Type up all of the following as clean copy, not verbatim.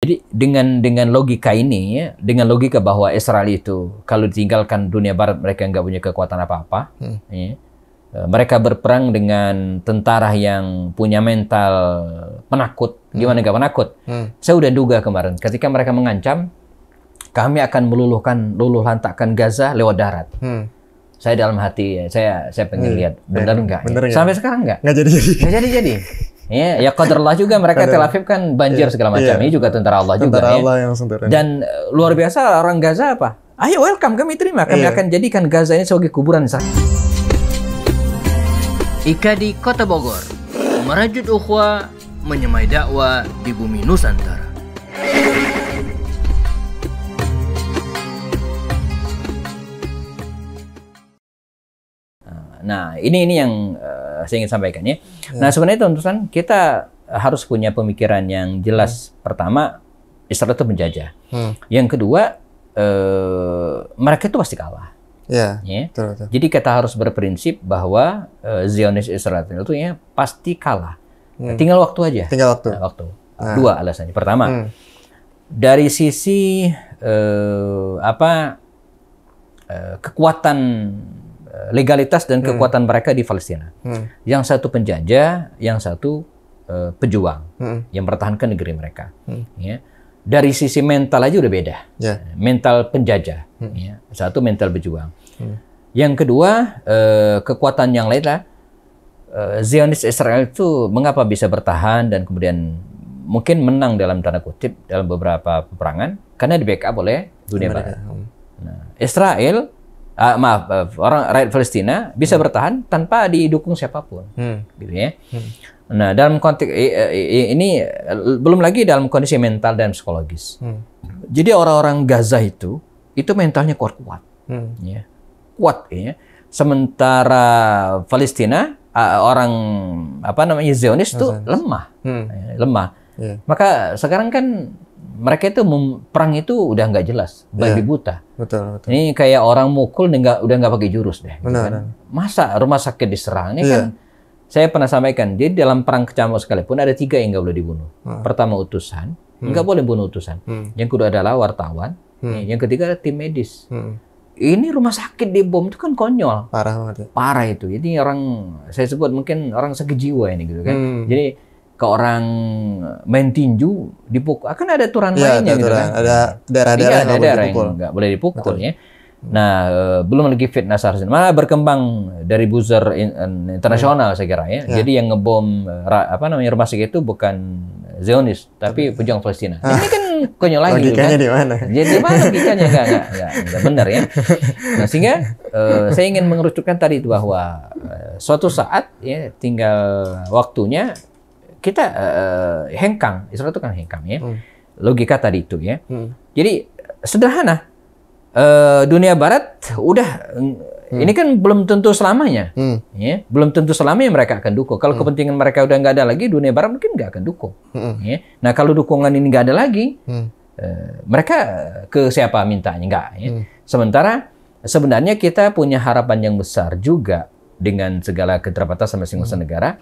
Jadi dengan logika ini, ya, dengan logika bahwa Israel itu kalau ditinggalkan dunia Barat mereka nggak punya kekuatan apa-apa, ya, mereka berperang dengan tentara yang punya mental penakut. Gimana nggak penakut? Saya udah duga kemarin ketika mereka mengancam kami akan luluh lantakkan Gaza lewat darat. Saya dalam hati saya pengen lihat benar nggak? Ya? Sampai sekarang nggak jadi. Ya qadarullah juga mereka Tel Aviv kan banjir segala macam. Ini juga tentara Allah juga. Allah yang dan luar biasa orang Gaza apa? Ayo welcome, kami terima. Kami akan jadikan Gaza ini sebagai kuburan. Ika di Kota Bogor, merajut ukhuwah, menyemai dakwah di bumi Nusantara. Nah, ini yang saya ingin sampaikan ya. Nah, sebenarnya teman-teman kita harus punya pemikiran yang jelas. Pertama, Israel itu menjajah. Yang kedua, mereka itu pasti kalah. Ya. Betul. Jadi kita harus berprinsip bahwa Zionis Israel itu ya pasti kalah. Tinggal waktu aja. Dua alasannya. Pertama, dari sisi kekuatan legalitas dan kekuatan mereka di Palestina. Yang satu penjajah, yang satu pejuang yang mempertahankan negeri mereka. Ya. Dari sisi mental aja udah beda. Mental penjajah, ya. Satu mental pejuang. Yang kedua kekuatan yang lain lah. Zionis Israel itu mengapa bisa bertahan dan kemudian mungkin menang dalam tanda kutip dalam beberapa peperangan karena di backup oleh dunia Barat. Nah, Israel orang rakyat Palestina bisa bertahan tanpa didukung siapapun, gitu ya. Nah, dalam konteks ini belum lagi dalam kondisi mental dan psikologis. Jadi orang-orang Gaza itu mentalnya kuat, ya, kuat, ya. Sementara Palestina orang Zionis itu lemah, lemah. Maka sekarang kan mereka itu perang itu udah nggak jelas, babi buta. Betul. Ini kayak orang mukul udah nggak pakai jurus deh. Kan? Masa rumah sakit diserang? Ini kan saya pernah sampaikan. Jadi dalam perang kecamuk sekalipun ada 3 yang nggak boleh dibunuh. Pertama utusan, nggak boleh bunuh utusan. Yang kedua adalah wartawan. Yang ketiga adalah tim medis. Ini rumah sakit dibom itu kan konyol. Parah banget ya. Parah itu. Jadi saya sebut mungkin orang sakit jiwa ini gitu kan. Jadi ke orang main tinju dipukul, akan ada aturan mainnya gitu kan. Ada daerah-daerah yang nggak boleh dipukul ya. Nah, belum lagi fitnah sarsin. Malah berkembang dari buzzer internasional saya kira ya. Jadi yang ngebom rumah sakit itu bukan Zionis, tapi pejuang Palestina. Ini kan konyol lagi gitu kan. Di mana? Jadi mana logikanya nggak benar ya. Nah, sehingga saya ingin mengerucutkan tadi itu bahwa suatu saat ya tinggal waktunya kita hengkang. Israel itu kan hengkang ya. Logika tadi itu ya. Jadi sederhana. Dunia Barat udah ini kan belum tentu selamanya. Ya, belum tentu selamanya mereka akan dukung. Kalau kepentingan mereka udah nggak ada lagi, dunia Barat mungkin nggak akan dukung. Ya. Nah, kalau dukungan ini nggak ada lagi, mereka ke siapa mintanya? Nggak. Ya. Sementara sebenarnya kita punya harapan yang besar juga dengan segala keterbatasan masing-masing negara.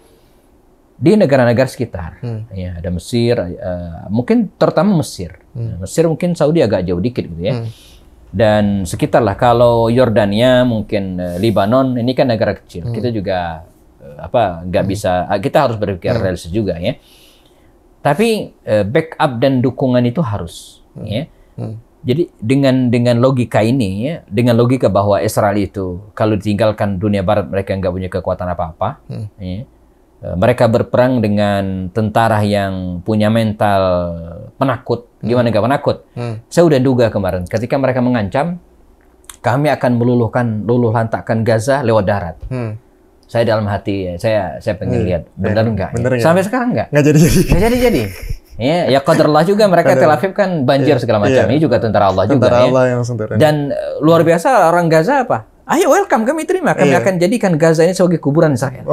Di negara-negara sekitar, ya ada Mesir, mungkin terutama Mesir, Mesir mungkin Saudi agak jauh dikit gitu ya, dan sekitar lah. Kalau Yordania, mungkin Lebanon, ini kan negara kecil, kita juga nggak bisa, kita harus berpikir realistis juga ya. Tapi backup dan dukungan itu harus, ya. Jadi dengan logika ini, ya, dengan logika bahwa Israel itu kalau ditinggalkan dunia Barat mereka nggak punya kekuatan apa-apa. Ya. Mereka berperang dengan tentara yang punya mental penakut. Gimana nggak penakut? Saya udah duga kemarin ketika mereka mengancam kami akan luluh lantakkan Gaza lewat darat. Saya dalam hati saya pengen lihat benar nggak? Ya? Sampai sekarang nggak jadi. Ya qadarullah juga mereka Tel Aviv kan banjir segala macam. Ini juga tentara Allah juga. Tentara Allah yang dan luar biasa orang Gaza apa? Ayo welcome, kami terima. Kami akan jadikan Gaza ini sebagai kuburan Israel.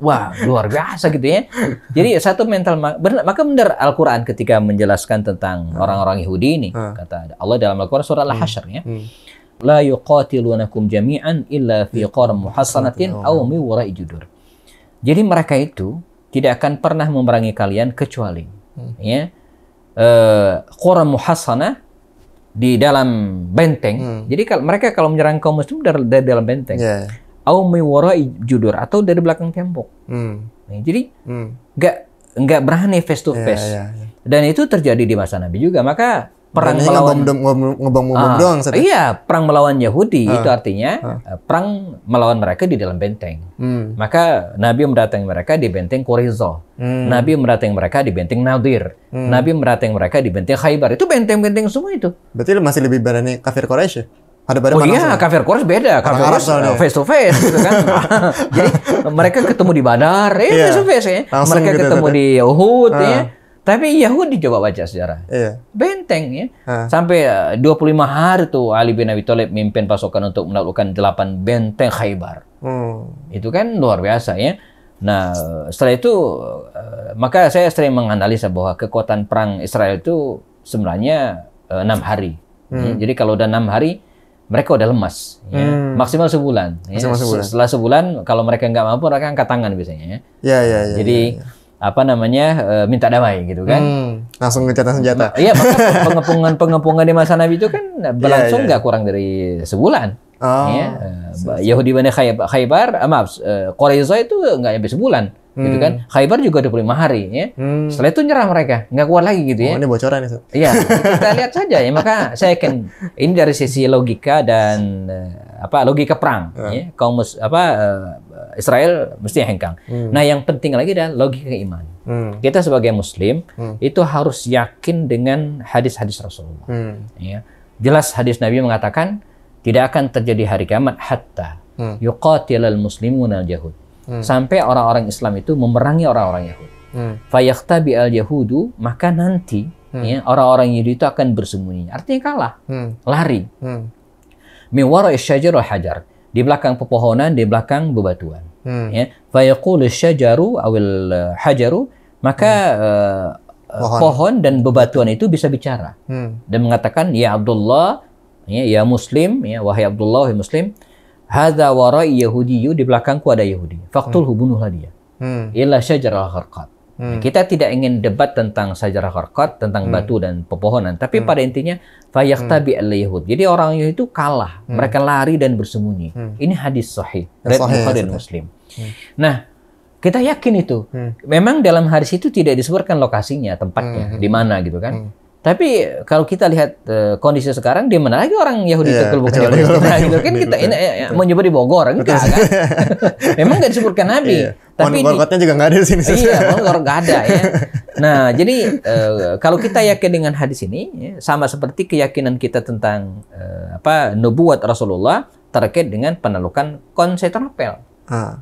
Wah, luar biasa gitu ya. Jadi satu mental, maka benar Al-Quran ketika menjelaskan tentang orang-orang Yahudi ini. Kata Allah dalam Al-Quran surah Al-Hasyr ya. La yuqatilunakum jami'an illa fi qaram muhassanatin aw min wara'i judur. Jadi mereka itu tidak akan pernah memerangi kalian kecuali ya qura muhassana, di dalam benteng. Jadi mereka kalau menyerang kaum muslim dari dalam benteng. Au min wara'i judur, atau dari belakang tembok. Nah, jadi nggak berani face to face. Dan itu terjadi di masa Nabi juga. Maka perang melawan ngebom doang. Iya, perang melawan Yahudi itu artinya perang melawan mereka di dalam benteng. Maka Nabi mendatangi mereka di benteng Quraiza. Nabi mendatangi mereka di benteng Nadir. Nabi mendatangi mereka di benteng Khaybar. Itu benteng-benteng semua itu. Berarti masih lebih berani kafir Quraisy ya? Kafir Quraisy beda. Kafir Quraisy face to face gitu kan. Jadi mereka ketemu di Badar, face to face ya. Mereka gitu, ketemu di Uhud ya. Tapi Yahudi coba baca sejarah. Benteng ya. Sampai 25 hari tuh Ali bin Abi Thalib mimpin pasukan untuk menaklukkan 8 benteng Khaybar. Itu kan luar biasa ya. Nah, setelah itu maka saya sering menganalisa bahwa kekuatan perang Israel itu sebenarnya 6 hari. Jadi kalau udah 6 hari mereka udah lemas, ya. Maksimal sebulan. Maksimal sebulan. Setelah sebulan, kalau mereka nggak mampu, mereka angkat tangan biasanya. Jadi apa namanya, minta damai gitu kan? Langsung gencatan senjata. Iya, maka pengepungan di masa Nabi itu kan berlangsung nggak kurang dari sebulan. Yahudi Bani Khaybar, Quraiza itu nggak sampai sebulan. Gitu kan? Khaybar juga 25 hari ya. Setelah itu nyerah mereka, nggak kuat lagi gitu ya. Ini bocoran itu. Iya, kita lihat saja ya. Maka saya yakin ini dari sisi logika dan logika perang ya. Israel mesti hengkang. Nah, yang penting lagi adalah logika iman. Kita sebagai muslim itu harus yakin dengan hadis-hadis Rasulullah. Ya. Jelas hadis Nabi mengatakan tidak akan terjadi hari kiamat hatta yuqatilal muslimuna al-yahud. Sampai orang-orang Islam itu memerangi orang-orang Yahudi. Fayakhtabi al-yahudu, maka nanti ya, orang-orang Yahudi itu akan bersembunyi. Artinya kalah, lari. Min wara'i syajar wal hajar, di belakang pepohonan, di belakang bebatuan. Ya, fayaqulu syajaru awil hajaru, maka pohon dan bebatuan itu bisa bicara dan mengatakan, ya Abdullah, ya Muslim, ya wahai Abdullah, wahai Muslim, hadza wara'i yahudiyyu, di belakangku ada Yahudi. Faktulhu, bunuhlah dia. Illa syajarah gharqat. Kita tidak ingin debat tentang syajarah gharqat, tentang batu dan pepohonan, tapi pada intinya fayakhtabi al-yahud. Jadi orang Yahudi itu kalah, mereka lari dan bersembunyi. Ini hadis sahih dari Bukhari dan Muslim. Nah, kita yakin itu. Memang dalam hadis itu tidak disebutkan lokasinya, tempatnya, di mana gitu kan. Tapi kalau kita lihat kondisi sekarang, di mana lagi orang Yahudi tekel bukan Yahudi gitu kan, kita ini mau nyoba di Bogor enggak kan? Memang nggak disebutkan Nabi. Tapi Gorkotnya juga nggak ada di sini. Iya, Bogor nggak ada ya. Nah, jadi kalau kita yakin dengan hadis ini, ya, sama seperti keyakinan kita tentang nubuat Rasulullah terkait dengan penaklukan Konstantinopel.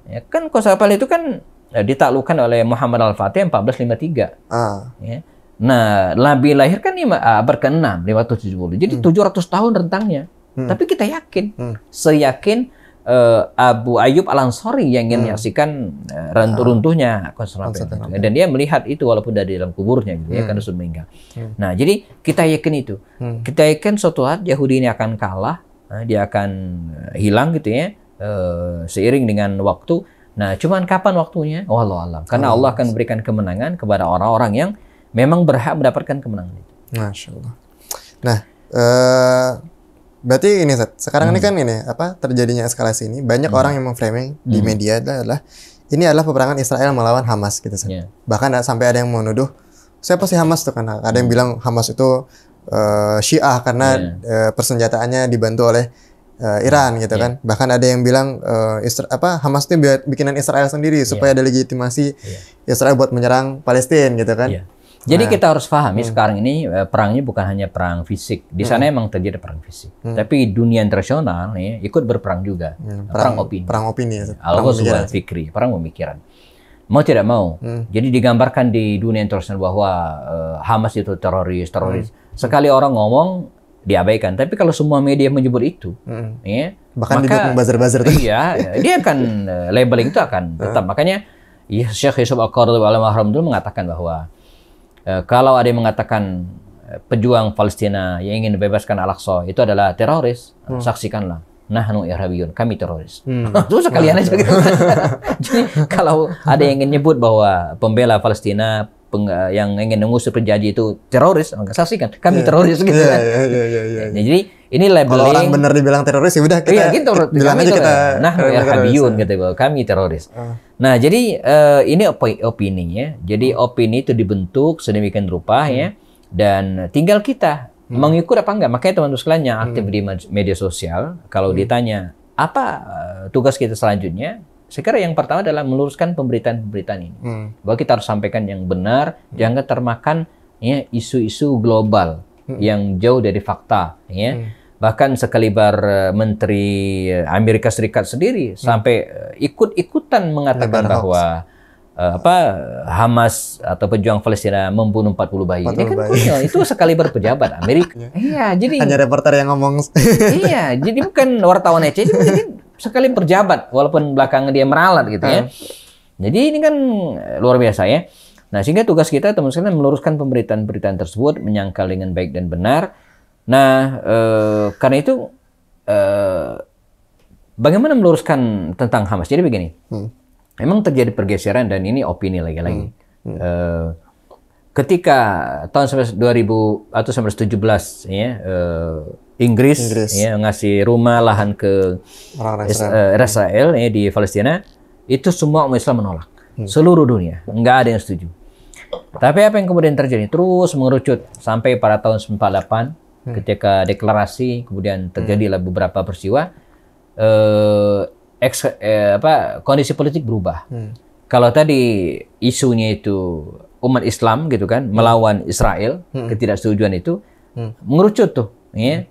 Ya, kan Konstantinopel itu kan ditaklukkan oleh Muhammad Al-Fatih 1453. Ya. Nah, Nabi lahir kan abad ke-6, 570. Jadi 700 tahun rentangnya. Tapi kita yakin, seyakin Abu Ayyub Al-Ansari yang ingin menyaksikan runtuhnya Konstantinopel. Dan dia melihat itu walaupun dari dalam kuburnya gitu ya, karena sudah meninggal. Nah, jadi kita yakin itu. Kita yakin suatu saat Yahudi ini akan kalah, dia akan hilang gitu ya, seiring dengan waktu. Nah, cuman kapan waktunya? Wallahu a'lam. Karena Allah akan memberikan kemenangan kepada orang-orang yang memang berhak mendapatkan kemenangan itu. Masya Allah. Nah, berarti ini sekarang ini kan terjadinya eskalasi ini, banyak orang yang memframing di media adalah ini adalah peperangan Israel melawan Hamas gitu. Bahkan sampai ada yang menuduh, siapa sih Hamas tuh, kan ada yang bilang Hamas itu Syiah karena persenjataannya dibantu oleh Iran gitu kan. Bahkan ada yang bilang Hamas itu bikinan Israel sendiri supaya ada legitimasi Israel buat menyerang Palestina gitu kan. Jadi kita harus pahami sekarang ini perangnya bukan hanya perang fisik. Di sana emang terjadi perang fisik. Tapi dunia internasional ya, ikut berperang juga. Perang opini. Perang opini ya. Al-ghazwa fikri, perang pemikiran. Mau tidak mau. Jadi digambarkan di dunia internasional bahwa Hamas itu teroris. Sekali orang ngomong diabaikan. Tapi kalau semua media menyebut itu, ya, bahkan maka buzzer-buzzer itu. Iya, dia akan labeling itu akan tetap. Makanya Syekh Yusuf Al-Qaradawi Al-Mahram dulu mengatakan bahwa kalau ada yang mengatakan pejuang Palestina yang ingin membebaskan Al-Aqsa itu adalah teroris, saksikanlah. Nahnu irhabiyun, kami teroris. Itu sekalian aja gitu. Jadi kalau ada yang ingin nyebut bahwa pembela Palestina, yang ingin mengusir penjajah itu teroris, maka saksikan kami teroris gitu kan. Jadi ini labeling. Kalau orang benar dibilang teroris ya udah kita gitu, bilang aja kita irhabiyun gitu, kami teroris. Nah, jadi ini opini ya. Jadi opini itu dibentuk sedemikian rupa ya, dan tinggal kita mengikut apa enggak. Makanya teman-teman sekalian yang aktif di media sosial, kalau ditanya apa tugas kita selanjutnya, saya kira yang pertama adalah meluruskan pemberitaan-pemberitaan ini. Bahwa kita harus sampaikan yang benar, jangan termakan ya isu-isu global yang jauh dari fakta ya. Bahkan sekaliber Menteri Amerika Serikat sendiri sampai ikut-ikutan mengatakan bahwa Hamas atau pejuang Palestina membunuh 40 bayi. Ini kan konyol. Itu sekaliber pejabat Amerika. Iya, jadi hanya reporter yang ngomong. Iya, jadi bukan wartawan aja, ini sekali pejabat walaupun belakangnya dia meralat gitu ya. Jadi ini kan luar biasa ya. Nah, sehingga tugas kita teman-teman meluruskan pemberitaan-pemberitaan tersebut, menyangkal dengan baik dan benar. Nah, karena itu bagaimana meluruskan tentang Hamas? Jadi begini. Memang terjadi pergeseran dan ini opini lagi-lagi. Ketika tahun 2000 atau 1917 ya, Inggris ya ngasih rumah lahan ke Israel ya, di Palestina, itu semua umat Islam menolak. Seluruh dunia, nggak ada yang setuju. Tapi apa yang kemudian terjadi? Terus mengerucut sampai pada tahun 1948 ketika deklarasi, kemudian terjadilah beberapa peristiwa. Kondisi politik berubah. Kalau tadi isunya itu umat Islam gitu kan melawan Israel, ketidaksetujuan itu mengerucut tuh ya,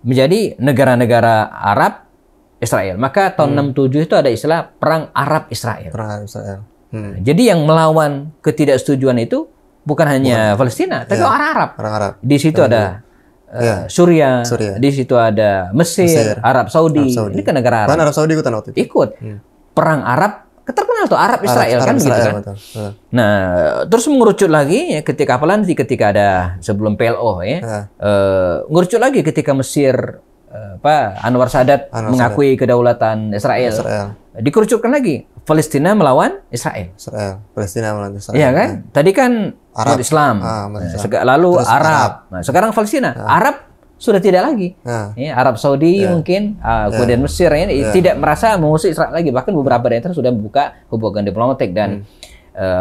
menjadi negara-negara Arab Israel. Maka tahun 67 itu ada istilah perang Arab Israel. Jadi yang melawan ketidaksetujuan itu bukan hanya Palestina, tapi orang Arab. Di situ ada Suriah, di situ ada Mesir, Arab Saudi. Ini kan negara Arab. Arab Saudi ikutan waktu itu. Ikut. Perang Arab, terkenal tuh Arab Israel kan begitu kan. Nah, terus mengerucut lagi ya, ketika ada sebelum PLO ya. Mengerucut lagi ketika Mesir Anwar Sadat mengakui kedaulatan Israel. Dikerucutkan lagi Palestina melawan Israel. Palestina melawan Israel. Iya kan? Tadi kan Arab Islam. Lalu terus Arab. Nah, sekarang Palestina. Arab sudah tidak lagi. Ya, Arab Saudi mungkin, kemudian Mesir ya, tidak merasa mengusir Israel lagi. Bahkan beberapa daerah sudah membuka hubungan diplomatik dan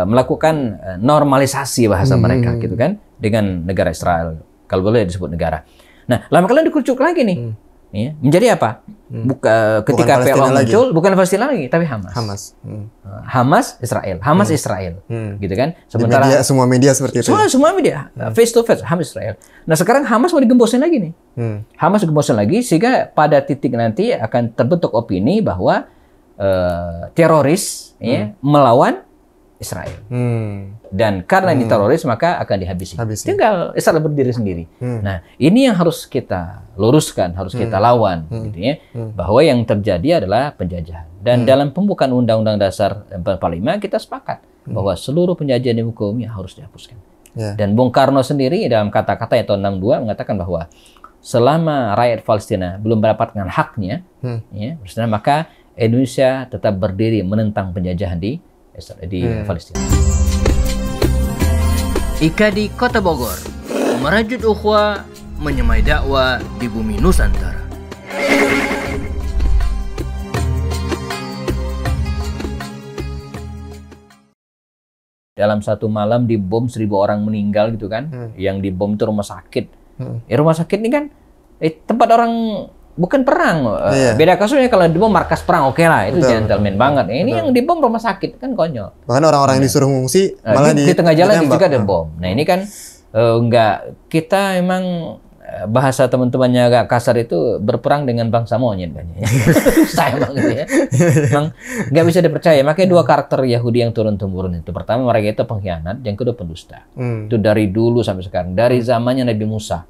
melakukan normalisasi bahasa mereka gitu kan dengan negara Israel. Kalau boleh disebut negara. Nah, lama kalian dikerucut lagi nih. Ya, menjadi apa? Ketika PLO muncul, bukan Palestina lagi, tapi Hamas. Hamas Israel, Israel, gitu kan? Sementara media, semua media seperti itu. Semua media, face to face, Hamas Israel. Nah sekarang Hamas mau digembosin lagi nih. Hamas digembosin lagi sehingga pada titik nanti akan terbentuk opini bahwa teroris ya, melawan Israel. Dan karena ini teroris maka akan dihabisi. Tinggal Israel berdiri sendiri. Nah, ini yang harus kita luruskan, harus kita lawan gitu ya. Bahwa yang terjadi adalah penjajahan. Dan dalam pembukaan Undang-Undang Dasar 45 kita sepakat bahwa seluruh penjajahan di hukumnya harus dihapuskan. Dan Bung Karno sendiri dalam kata-kata tahun 62 mengatakan bahwa selama rakyat Palestina belum mendapatkan haknya, ya, maka Indonesia tetap berdiri menentang penjajahan di Palestina. Ika di Kota Bogor, merajut ukhuwah, menyemai dakwah di bumi Nusantara. Dalam satu malam dibom 1.000 orang meninggal gitu kan, yang dibom itu rumah sakit. Rumah sakit ini kan tempat orang bukan perang. Beda kasusnya kalau dibom markas perang, oke lah, itu gentleman banget. Ini yang dibom rumah sakit kan konyol. Bahkan orang-orang yang disuruh ngungsi malah di tengah jalan juga ada bom. Nah ini kan enggak, kita emang bahasa teman-temannya agak kasar itu berperang dengan bangsa monyet kan. Saya emang gitu ya. Emang nggak bisa dipercaya. Makanya dua karakter Yahudi yang turun-temurun itu. Pertama mereka itu pengkhianat, yang kedua pendusta. Itu dari dulu sampai sekarang. Dari zamannya Nabi Musa.